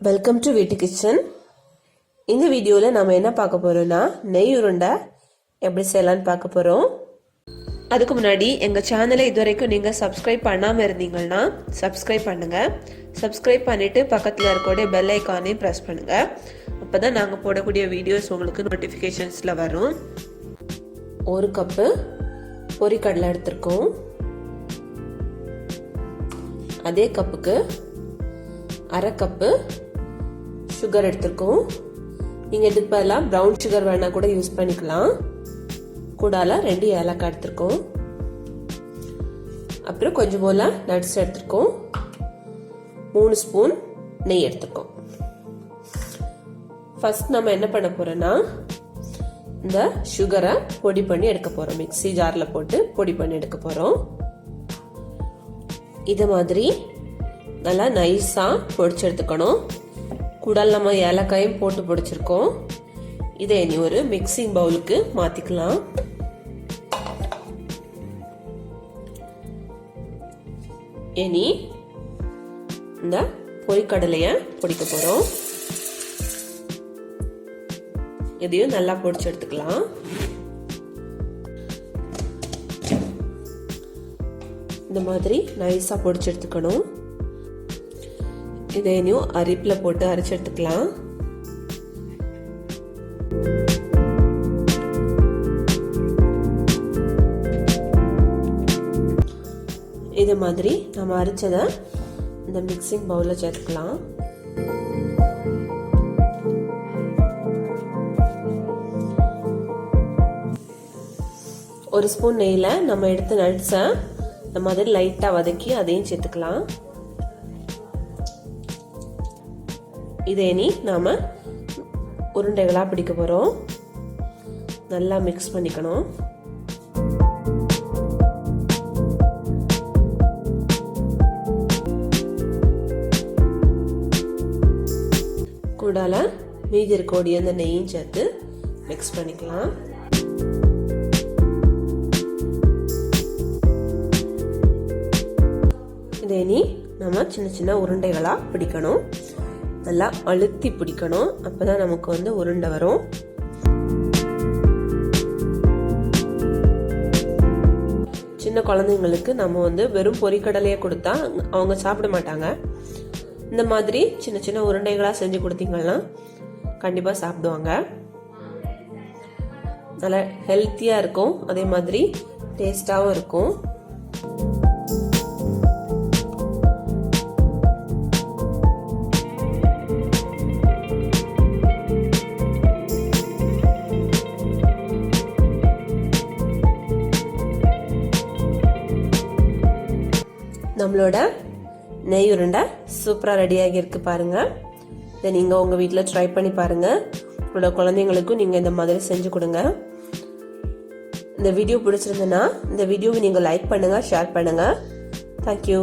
Welcome to வீட்டு kitchen. இந்த வீடியோவில் நம்ம என்ன பார்க்க போகிறோம்னா நெய் உருண்டை எப்படி செய்யலான்னு பார்க்க போகிறோம். அதுக்கு முன்னாடி எங்கள் சேனலை இதுவரைக்கும் நீங்கள் சப்ஸ்கிரைப் பண்ணாமல் இருந்தீங்கன்னா சப்ஸ்கிரைப் பண்ணுங்கள். சப்ஸ்கிரைப் பண்ணிவிட்டு பக்கத்தில் இருக்கக்கூடிய பெல் ஐக்கானையும் ப்ரெஸ் பண்ணுங்கள். அப்போ தான் நாங்கள் போடக்கூடிய வீடியோஸ் உங்களுக்கு நோட்டிஃபிகேஷன்ஸில் வரும். 1 கப்பு பொரிக்கடலை எடுத்திருக்கோம். அதே கப்புக்கு 1/2 கப்பு சுகர் எடுத்துருக்கோம். நீங்கள் இதுக்கு பதிலாக ப்ரௌன் சுகர் வேணால் கூட யூஸ் பண்ணிக்கலாம். கூடால 2 ஏலக்காய் எடுத்துருக்கோம். அப்புறம் கொஞ்சம் போல் நட்ஸ் எடுத்துருக்கோம். 3 ஸ்பூன் நெய் எடுத்துருக்கோம். ஃபர்ஸ்ட் நம்ம என்ன பண்ண போறோம்னா இந்த சுகரை பொடி பண்ணி எடுக்க போறோம். மிக்ஸி ஜாரில் போட்டு பொடி பண்ணி எடுக்க போறோம். இது மாதிரி நல்லா நைஸாக பொடிச்சு எடுத்துக்கணும். கூடால நம்ம ஏலக்காயும் போட்டு பொடிச்சிருக்கோம். இதை இனி ஒரு மிக்சிங் பவுலுக்கு மாத்திக்கலாம். இனி இந்த பொரிக்கடலைய பொடிக்க போறோம். இதையும் நல்லா பொடிச்சு எடுத்துக்கலாம். இந்த மாதிரி நைஸா பொடிச்சு எடுத்துக்கணும். இதை இனியும் அரிப்பில் போட்டு அரைச்சு எடுத்துக்கலாம். இது மாதிரி நம்ம அரைச்சதை இந்த மிக்சிங் பவுல்ல சேர்த்துக்கலாம். ஒரு ஸ்பூன் நெய்ல நம்ம எடுத்த நட்ஸை இந்த மாதிரி லைட்டா வதக்கி அதையும் சேர்த்துக்கலாம். இதை இனி நாம உருண்டைகளா பிடிக்க போறோம். நல்லா மிக்ஸ் பண்ணிக்கணும். கூடால மீதி இருக்கக்கூடிய அந்த நெய்யும் சேர்த்து மிக்ஸ் பண்ணிக்கலாம். இதை இனி நம்ம சின்ன சின்ன உருண்டைகளா பிடிக்கணும். நல்லா அழுத்தி பிடிக்கணும். அப்பதான் நமக்கு உருண்டை வரும். சின்ன குழந்தைங்களுக்கு நம்ம வெறும் பொரிக்கடலையே கொடுத்தா அவங்க சாப்பிட மாட்டாங்க. இந்த மாதிரி சின்ன சின்ன உருண்டைகளா செஞ்சு கொடுத்தீங்கன்னா கண்டிப்பா சாப்பிடுவாங்க. நல்லா ஹெல்த்தியா இருக்கும். அதே மாதிரி டேஸ்டாவும் இருக்கும். நம்மளோட நெய் உருண்டை சூப்பரா ரெடி ஆகி இருக்கு பாருங்க. இதை நீங்க உங்க வீட்டில் ட்ரை பண்ணி பாருங்க. உங்களோட குழந்தைங்களுக்கும் நீங்க இந்த மாதிரி செஞ்சு கொடுங்க. இந்த வீடியோ பிடிச்சிருந்ததுன்னா இந்த வீடியோவை நீங்க லைக் பண்ணுங்க, ஷேர் பண்ணுங்க. தேங்க்யூ.